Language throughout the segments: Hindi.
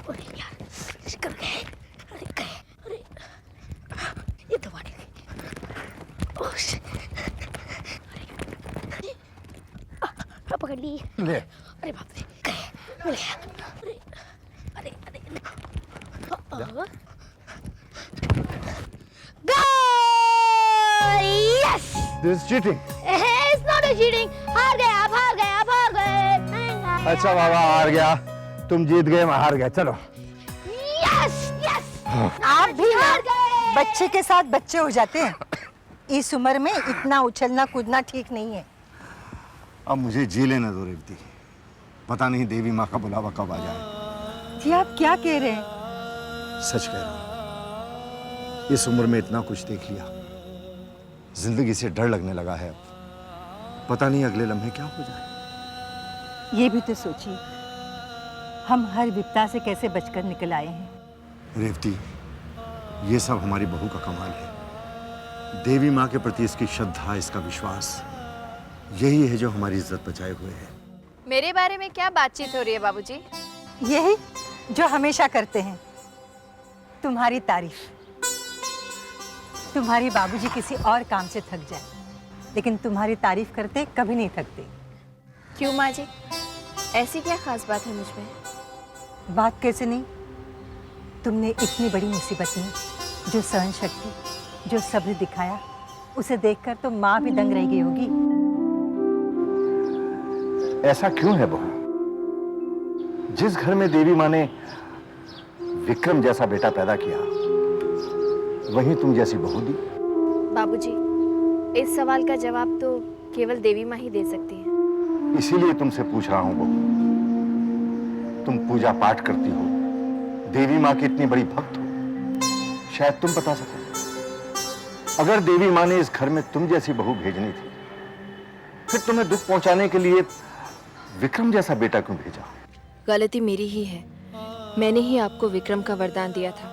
अरे यार, कर गए। अरे गए। अरे ये दबा नहीं गई। Oh shit. अरे पकड़ ली। ले। अरे बाप रे, गए। मिल गया। अरे अरे अरे yes. This is cheating. It's not a cheating. हार गए आप, हार गए आप, हार गए। अच्छा बाबा, हार गया, तुम जीत गए, मैं हार गया। चलो। Yes yes. आप भी हार गए। बच्चे के साथ बच्चे हो जाते हैं। इस उम्र में इतना उछलना कूदना ठीक नहीं है। अब मुझे जी लेने दो रेवती, पता नहीं देवी माँ का बुलावा कब आ जाए। जी आप क्या कह रहे हैं? सच कह रहा हूँ, इस उम्र में इतना कुछ देख लिया, जिंदगी से डर लगने लगा है। अब पता नहीं अगले लम्हे क्या हो जाए। ये भी तो सोचिए, हम हर विपदा से कैसे बचकर निकल आए हैं। रेवती, ये सब हमारी बहू का कमाल है। देवी माँ के प्रति इसकी श्रद्धा, इसका विश्वास, यही है जो हमारी इज्जत बचाए हुए है। मेरे बारे में क्या बातचीत हो रही है बाबूजी? यही जो हमेशा करते हैं, तुम्हारी तारीफ। तुम्हारे बाबूजी किसी और काम से थक जाए, लेकिन तुम्हारी तारीफ करते कभी नहीं थकते। क्यों माँ जी, ऐसी क्या खास बात है मुझ में? बात कैसे नहीं? तुमने इतनी बड़ी मुसीबत में जो सहन शक्ति, जो सब्र दिखाया, उसे देखकर तो माँ भी दंग रह गई होगी। ऐसा क्यों है बहू? जिस घर में देवी माँ ने विक्रम जैसा बेटा पैदा किया, वहीं तुम जैसी बहू दी। बाबूजी, इस सवाल का जवाब तो केवल देवी माँ ही दे सकती है। इसीलिए तुमसे पूछ रहा हूं बहू, तुम पूजा पाठ करती हो, देवी माँ की इतनी बड़ी भक्त हो, शायद तुम बता सको, अगर देवी माँ ने इस घर में तुम जैसी बहू भेजनी थी, फिर तुम्हें दुख पहुंचाने के लिए विक्रम जैसा बेटा क्यों भेजा? गलती मेरी ही है। मैंने ही आपको विक्रम का वरदान दिया था।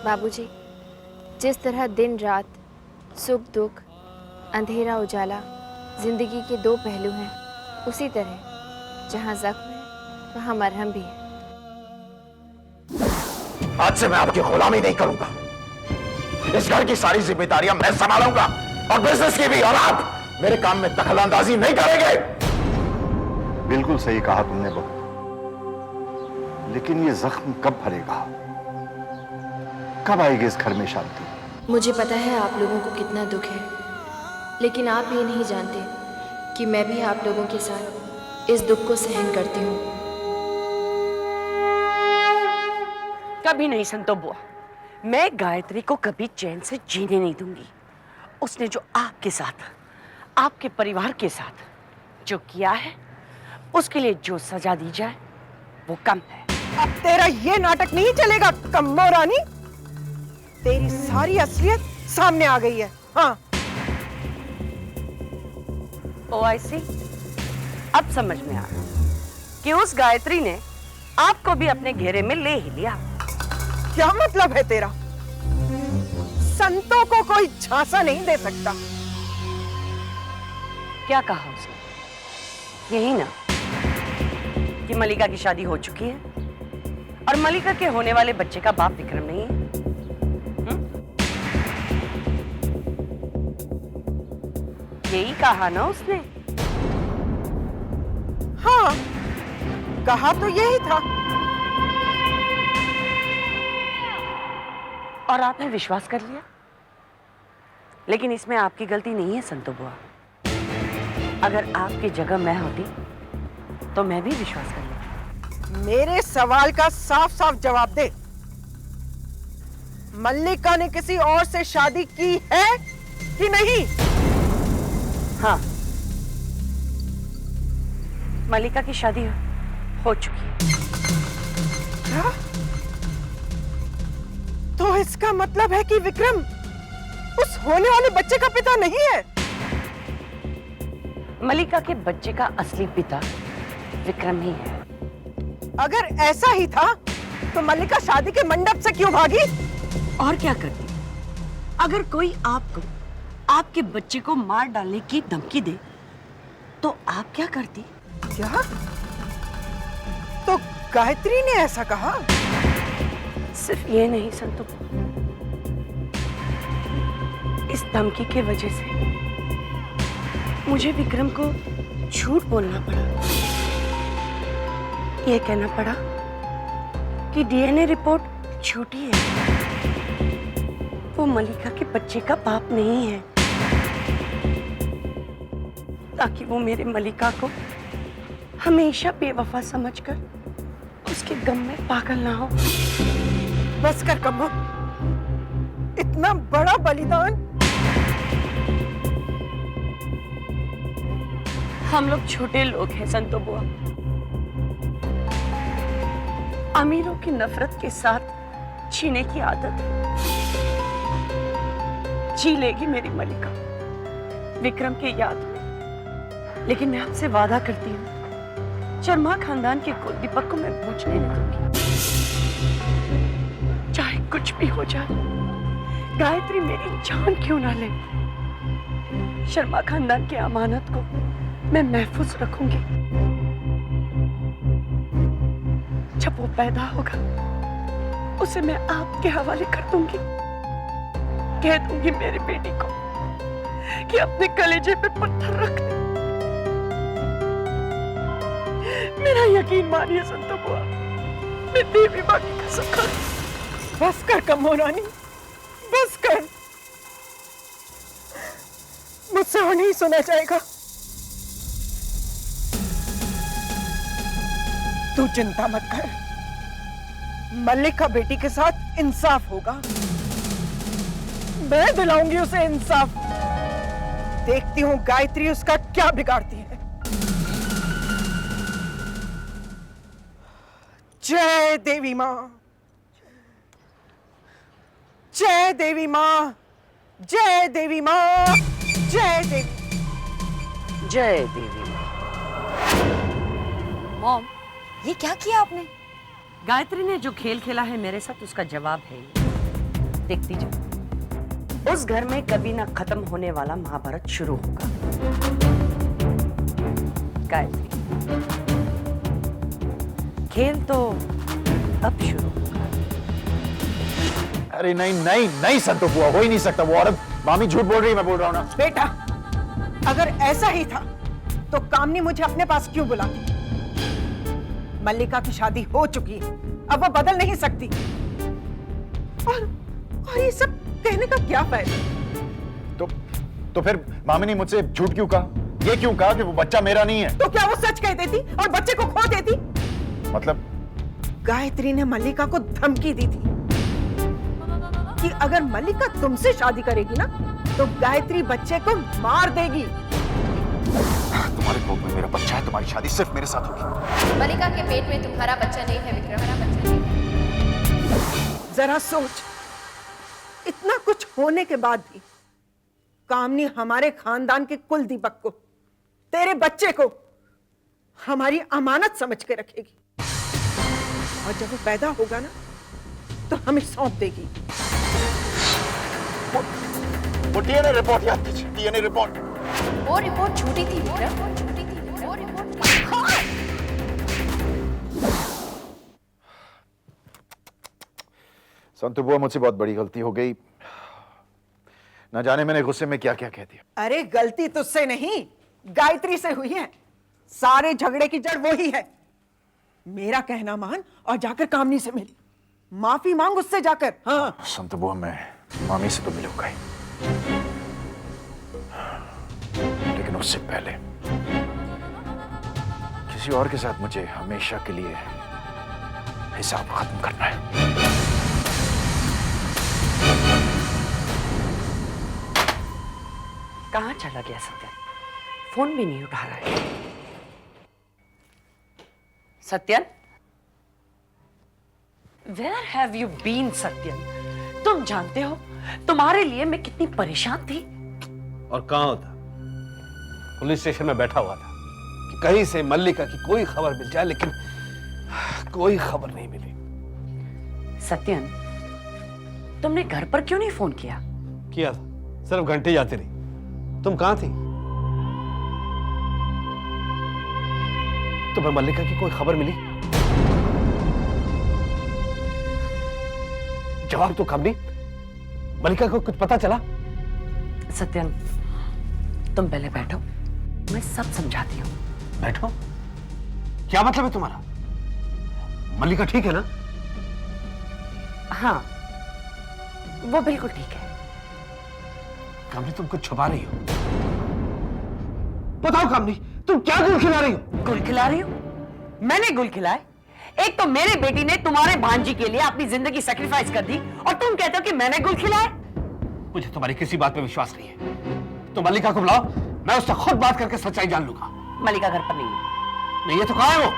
बाबूजी, जिस तरह दिन रात, सुख दुख, अंधेरा उजाला जिंदगी के दो पहलू हैं, उसी तरह जहां जख्म है वहां मरहम भी है। आज से मैं आपकी गुलामी नहीं करूंगा। इस घर की सारी जिम्मेदारियां मैं संभालूंगा और बिजनेस की भी, और आप मेरे काम में दखलंदाजी नहीं करेंगे। बिल्कुल सही कहा तुमने बहू, लेकिन ये जख्म कब भरेगा? कब आएगी इस घर में शांति? मुझे पता है आप लोगों को कितना दुख है, लेकिन आप ये नहीं जानते कि मैं भी आप लोगों के साथ इस दुख को सहन करती हूँ। कभी नहीं संतो बुआ, मैं गायत्री को कभी चैन से जीने नहीं दूंगी। उसने जो आपके साथ, आपके परिवार के साथ जो किया है, उसके लिए जो सजा दी जाए वो कम है। अब तेरा ये नाटक नहीं चलेगा कम्मो रानी। तेरी सारी असलियत सामने आ गई है। हाँ। ओ आई सी, अब समझ में आ रहा कि उस गायत्री ने आपको भी अपने घेरे में ले ही लिया। क्या मतलब है तेरा? संतों को कोई झांसा नहीं दे सकता। क्या कहा उसने? यही ना कि मलिका की शादी हो चुकी है और मलिका के होने वाले बच्चे का बाप विक्रम नहीं है। यही कहा ना उसने? हाँ, कहा तो यही था। और आपने विश्वास कर लिया। लेकिन इसमें आपकी गलती नहीं है संतो बुआ। अगर आपकी जगह मैं होती तो मैं भी विश्वास कर लेती। मेरे सवाल का साफ साफ जवाब दे। मल्लिका ने किसी और से शादी की है कि नहीं? हाँ, मल्लिका की शादी हो चुकी है। क्या? तो इसका मतलब है कि विक्रम उस होने वाले बच्चे का पिता नहीं है? मल्लिका के बच्चे का असली पिता विक्रम ही है। अगर ऐसा ही था तो मल्लिका शादी के मंडप से क्यों भागी? और क्या करती? अगर कोई आपको आपके बच्चे को मार डालने की धमकी दे तो आप क्या करती? क्या? गायत्री ने ऐसा कहा? सिर्फ ये नहीं संतु, इस धमकी के वजह से मुझे विक्रम को झूठ बोलना पड़ा। ये कहना पड़ा कि डीएनए रिपोर्ट झूठी है, वो मलिका के बच्चे का बाप नहीं है, ताकि वो मेरे मलिका को हमेशा बेवफा समझकर उसके गम में पागल ना हो। बस कर कम्मा, इतना बड़ा बलिदान। हम लोग छोटे लोग हैं संतो बुआ। अमीरों की नफरत के साथ जीने की आदत है। जी लेगी मेरी मलिका विक्रम की याद में, लेकिन मैं आपसे वादा करती हूँ, शर्मा खानदान के कुल दीपक को मैं पूछने नहीं दूंगी। चाहे कुछ भी हो जाए, गायत्री मेरी जान क्यों ना ले, शर्मा खानदान की अमानत को मैं महफूज रखूंगी। जब वो पैदा होगा, उसे मैं आपके हवाले कर दूंगी। कह दूंगी मेरी बेटी को कि अपने कलेजे पे पत्थर रख दे। मेरा यकीन मानिए संतो बुआ, मैं देवी मां की कसम खाती। बस कर कम्मो रानी, बस कर। मुझसे वो नहीं सुना जाएगा। तू चिंता मत कर, मल्लिका बेटी के साथ इंसाफ होगा। मैं दिलाऊंगी उसे इंसाफ। देखती हूँ गायत्री उसका क्या बिगाड़ती है। जय देवी माँ, जय देवी माँ, जय देवी माँ, जय देवी। जय देवी मां। मॉम, ये क्या किया आपने? गायत्री ने जो खेल खेला है मेरे साथ, उसका जवाब है ये। देखती जाओ, उस घर में कभी ना खत्म होने वाला महाभारत शुरू होगा। गायत्री, खेल तो अब शुरू होगा। अरे नहीं नहीं नहीं संतो बुआ, हो ही नहीं सकता। वो औरत, मामी झूठ बोल रही है, मैं बोल रहा हूँ ना। बेटा, अगर ऐसा ही था तो कामनी मुझे अपने पास क्यों बुलाती? मल्लिका की शादी हो चुकी है, अब वो बदल नहीं सकती। और ये सब कहने का क्या फायदा? तो फिर मामी ने मुझसे झूठ क्यों कहा? ये क्यों कहा कि वो बच्चा मेरा नहीं है? तो क्या वो सच कह देती और बच्चे को खो देती? मतलब गायत्री ने मल्लिका को धमकी दी थी कि अगर मल्लिका तुमसे शादी करेगी ना, तो गायत्री बच्चे को मार देगी। तुम्हारे कोख में मेरा बच्चा है, तुम्हारी शादी सिर्फ मेरे साथ होगी। मलिका के पेट में तुम्हारा बच्चा नहीं है विक्रम, हमारा बच्चा नहीं है। जरा सोच, इतना कुछ होने के बाद भी कामनी हमारे खानदान के कुल दीपक को, तेरे बच्चे को हमारी अमानत समझ के रखेगी, और जब वो पैदा होगा ना, तो हमें सौंप देगी। वो डीएनए रिपोर्ट याद कीजिए, डीएनए रिपोर्ट। वो रिपोर्ट झूठी थी विक्रम, वो झूठी थी, वो रिपोर्ट। संतु बुआ, मुझसे बहुत बड़ी गलती हो गई। ना जाने मैंने गुस्से में क्या क्या कह दिया। अरे गलती तुझसे नहीं, गायत्री से हुई है। सारे झगड़े की जड़ वो ही है। मेरा कहना मान और जाकर कामनी से मिल, माफी मांग उससे जाकर। हाँ संतु बुआ, मैं मामी से तो मिलूंगा ही, लेकिन उससे पहले किसी और के साथ मुझे हमेशा के लिए हिसाब खत्म करना है। कहाँ चला गया सत्यन? फोन भी नहीं उठा रहा है। Satyan, where have you been Satyan? तुम जानते हो तुम्हारे लिए मैं कितनी परेशान थी। और कहाँ होता? पुलिस स्टेशन में बैठा हुआ था कि कहीं से मल्लिका की कोई खबर मिल जाए, लेकिन कोई खबर नहीं मिली। सत्यन, तुमने घर पर क्यों नहीं फोन किया? किया था, सिर्फ घंटे जाती रही। तुम कहाँ थी? तुम्हें मल्लिका की कोई खबर मिली? जवाब तो कामनी, मलिका को कुछ पता चला? सत्यन, तुम पहले बैठो, मैं सब समझाती हूँ। बैठो? क्या मतलब है तुम्हारा? मलिका ठीक है ना? हाँ, वो बिल्कुल ठीक है। कामनी, तुम कुछ छुपा रही हो। बताओ कामनी, तुम क्या गुल खिला रही हो? गुल खिला रही हूँ? मैंने गुल खिलाए? एक तो मेरे बेटी ने तुम्हारे भांजी के लिए अपनी जिंदगी सैक्रिफाइस कर दी, और तुम कहते हो कि मैंने गुल खिलाए? मुझे तुम्हारी किसी बात पे विश्वास नहीं है। तो मलिका को बुलाओ, मैं उससे खुद बात करके सच्चाई जान लूंगा। मलिका घर पर नहीं है। नहीं है तो कहां है वो?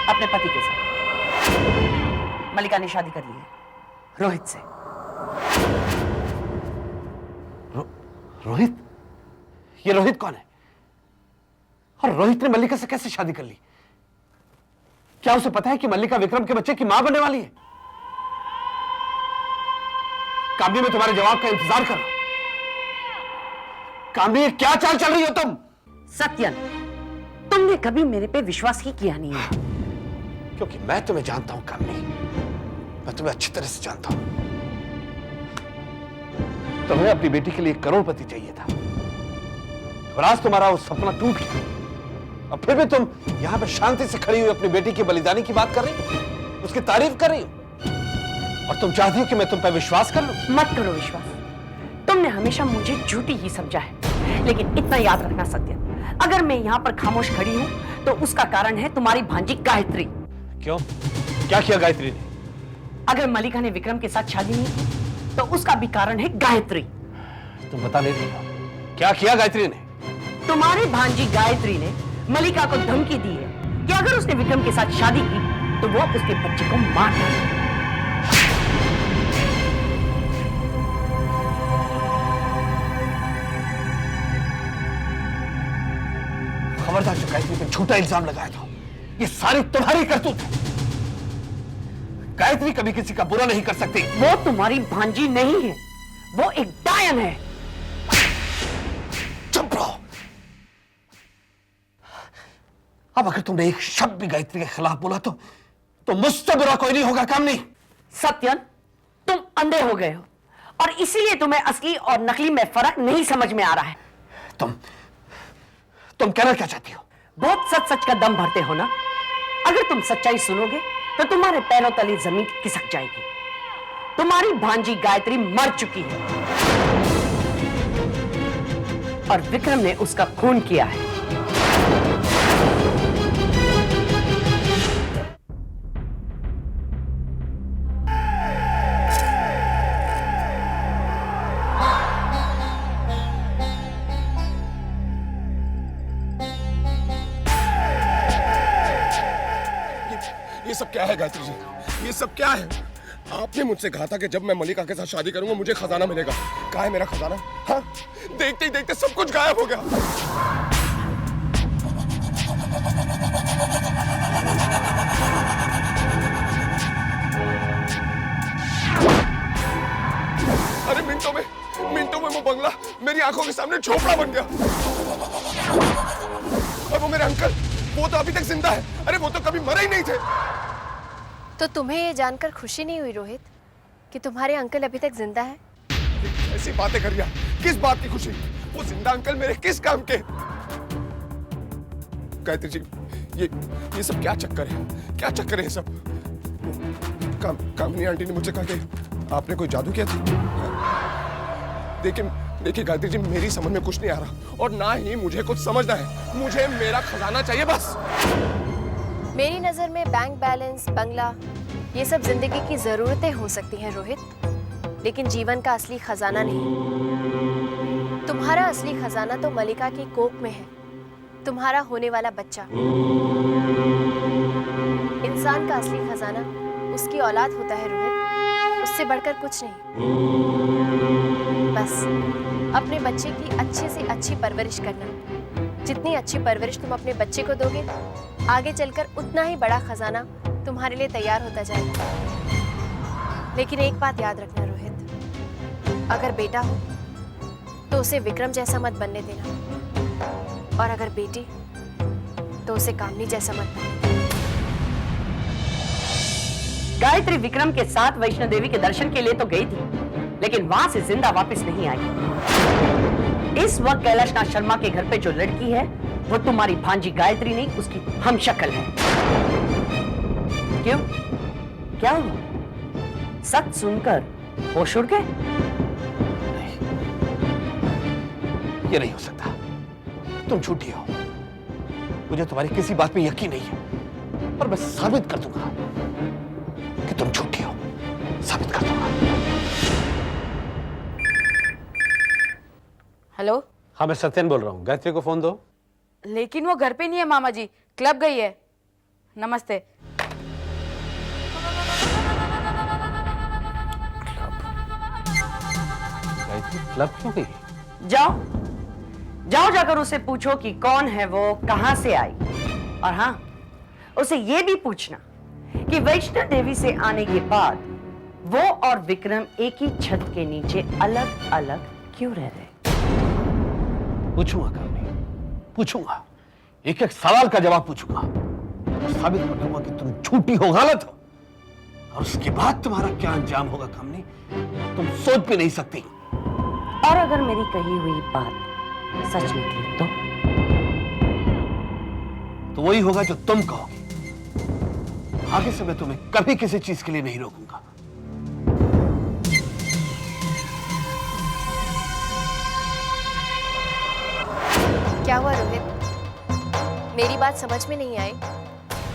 अपने पति के साथ। मलिका ने शादी कर ली है रोहित से। रोहित? ये रोहित कौन है? और रोहित ने मल्लिका से कैसे शादी कर ली? क्या उसे पता है कि मल्लिका विक्रम के बच्चे की मां बनने वाली है? कामनी, मैं तुम्हारे जवाब का इंतजार कर रहा हूं। कामनी, क्या चाल चल रही हो तुम? सत्यन, तुमने कभी मेरे पे विश्वास ही किया नहीं है। क्योंकि मैं तुम्हें जानता हूं कामनी, मैं तुम्हें अच्छी तरह से जानता हूं। तुम्हें अपनी बेटी के लिए 1 करोड़पति चाहिए था, और आज तुम्हारा वो सपना टूट गया। और फिर भी तुम यहां पर शांति से खड़ी हुई अपनी बेटी की बलिदानी की बात कर रही हो, उसकी तारीफ कर रही हो, और तुम चाहती हो कि मैं तुम पर विश्वास कर लूं? मत करो विश्वास। तुमने हमेशा मुझे झूठी ही समझा है, लेकिन इतना याद रखना सत्यन, अगर मैं यहाँ पर खामोश खड़ी हूँ तो उसका कारण है तुम्हारी भांजी गायत्री। क्यों? क्या किया गायत्री ने? अगर मलिका ने विक्रम के साथ शादी नहीं की तो उसका भी कारण है गायत्री। तुम बता नहीं रही हो, क्या किया गायत्री ने? तुम्हारी भांजी गायत्री ने मलिका को धमकी दी है कि अगर उसने विक्रम के साथ शादी की तो वो उसके बच्चे को मार डालेगी। खबरदार, जो गायत्री पे झूठा इल्जाम लगाया था, ये सारी तुम्हारी करतूत है। गायत्री कभी किसी का बुरा नहीं कर सकती। वो तुम्हारी भांजी नहीं है, वो एक डायन है। चुप रहो। अब अगर तुमने एक शब्द भी गायत्री के खिलाफ बोला तो मुझसे बुरा कोई नहीं होगा। काम नहीं। सत्यन, तुम अंधे हो गए हो और इसीलिए तुम्हें असली और नकली में फर्क नहीं समझ में आ रहा है। तुम कहना क्या चाहती हो? बहुत सच सच का दम भरते हो ना। अगर तुम सच्चाई सुनोगे तो तुम्हारे पैरों तले जमीन खिसक जाएगी। तुम्हारी भांजी गायत्री मर चुकी है और विक्रम ने उसका खून किया है। ये सब क्या है गायत्री जी? ये सब क्या है? आपने मुझसे कहा था कि जब मैं मलिका के साथ शादी करूंगा मुझे खजाना मिलेगा। कहाँ है मेरा खजाना? हाँ, देखते ही देखते सब कुछ गायब हो गया। अरे मिनटों में वो बंगला मेरी आंखों के सामने झोपड़ा बन गया। और वो मेरे अंकल, वो तो अभी तक जिंदा है। अरे वो तो कभी मरे ही नहीं थे। तो तुम्हें ये जानकर खुशी नहीं हुई रोहित कि तुम्हारे अंकल अभी तक जिंदा है? ऐसी बातें करिए। किस बात की खुशी? वो जिंदा अंकल मेरे किस काम के? गायत्री जी, ये सब क्या चक्कर है? क्या चक्कर है ये सब? कामनी आंटी ने मुझसे कहा कि आपने कोई जादू किया था। देखिए गायत्री जी, मेरी समझ में कुछ नहीं आ रहा और ना ही मुझे कुछ समझना है। मुझे मेरा खजाना चाहिए बस। मेरी नजर में बैंक बैलेंस, बंगला, ये सब जिंदगी की जरूरतें हो सकती हैं रोहित, लेकिन जीवन का असली खजाना नहीं। तुम्हारा असली खजाना तो मलिका की कोख में है, तुम्हारा होने वाला बच्चा। इंसान का असली खजाना उसकी औलाद होता है रोहित, उससे बढ़कर कुछ नहीं। बस अपने बच्चे की अच्छे से अच्छी परवरिश करना। जितनी अच्छी परवरिश तुम अपने बच्चे को दोगे, आगे चलकर उतना ही बड़ा खजाना तुम्हारे लिए तैयार होता जाएगा। लेकिन एक बात याद रखना रोहित, अगर बेटा हो तो उसे विक्रम जैसा मत बनने देना, और अगर बेटी तो उसे कामनी जैसा मत बनने देना। गायत्री विक्रम के साथ वैष्णो देवी के दर्शन के लिए तो गई थी, लेकिन वहां से जिंदा वापस नहीं आई। इस वक्त कैलाशनाथ शर्मा के घर पे जो लड़की है वो तुम्हारी भांजी गायत्री नहीं, उसकी हमशक्ल है। क्यों, क्या हुआ? सच सुनकर होश उड़ गए? ये नहीं हो सकता, तुम झूठी हो। मुझे तुम्हारी किसी बात पे यकीन नहीं है, पर मैं साबित कर दूंगा कि तुम झूठी हो। साबित कर दूंगा। हेलो। हाँ, मैं सत्यन बोल रहा हूँ। गायत्री को फोन दो। लेकिन वो घर पे नहीं है मामा जी, क्लब गई है। नमस्ते। गायत्री क्लब क्यों गई? जाओ जाओ, जाकर उसे पूछो कि कौन है वो, कहां से आई। और हाँ, उसे ये भी पूछना कि वैष्णो देवी से आने के बाद वो और विक्रम एक ही छत के नीचे अलग अलग क्यों रह रहे? पूछूंगा कामनी, पूछूंगा। एक एक सवाल का जवाब पूछूंगा और साबित कर दूंगा कि तुम झूठी हो, गलत हो। और उसके बाद तुम्हारा क्या अंजाम होगा कामनी, तुम सोच भी नहीं सकती। और अगर मेरी कही हुई बात सच निकली तो वही होगा जो तुम कहोगी। आगे से मैं तुम्हें कभी किसी चीज के लिए नहीं रोकूंगा। क्या हुआ रोहित? मेरी बात समझ में नहीं आई?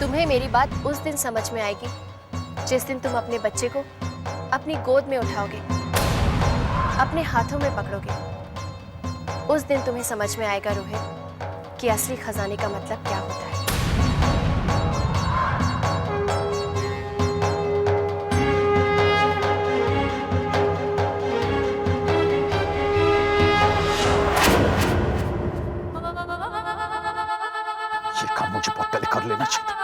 तुम्हें मेरी बात उस दिन समझ में आएगी जिस दिन तुम अपने बच्चे को अपनी गोद में उठाओगे, अपने हाथों में पकड़ोगे। उस दिन तुम्हें समझ में आएगा रोहित कि असली खजाने का मतलब क्या होता है। ये काम मुझे बहुत पहले कर लेना चाहिए था।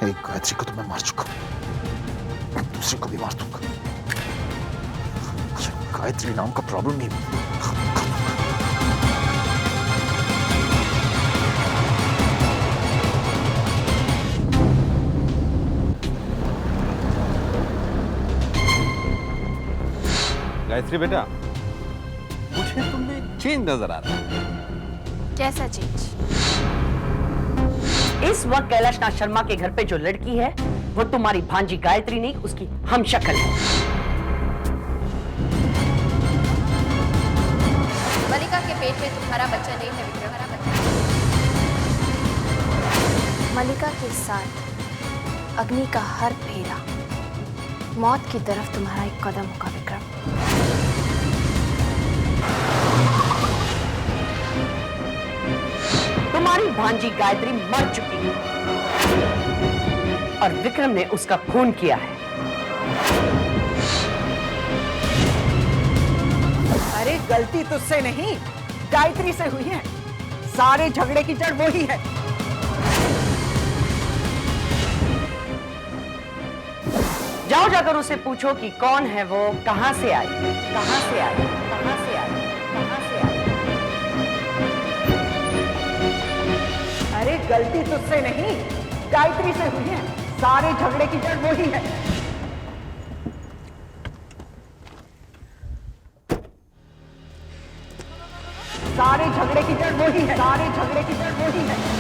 एक गायत्री को तो मैं मार चुका हूं, मैं दूसरे को भी मार दूंगा। गायत्री नाम का प्रॉब्लम नहीं। गायत्री बेटा, मुझे तुमने चेंज नजर आ रहा है। कैसा चेंज? इस वक्त कैलाशनाथ शर्मा के घर पे जो लड़की है वो तुम्हारी भांजी गायत्री नहीं, उसकी हमशक्ल है। मलिका के पेट में तुम्हारा बच्चा नहीं है विक्रम। मलिका के साथ अग्नि का हर फेरा मौत की तरफ तुम्हारा एक कदम होगा विक्रम। तुम्हारी भांजी गायत्री मर चुकी है और विक्रम ने उसका खून किया है। अरे गलती तुझसे नहीं, गायत्री से हुई है। सारे झगड़े की जड़ वही है। जाओ, जाकर उसे पूछो कि कौन है वो, कहां से आई, कहां से आई, कहां से आई, कहां से आई। अरे गलती तुझसे नहीं, गायत्री से हुई है। सारे झगड़े की जड़ वही है। सारे झगड़े की जड़ वही है। सारे झगड़े की जड़ वही है।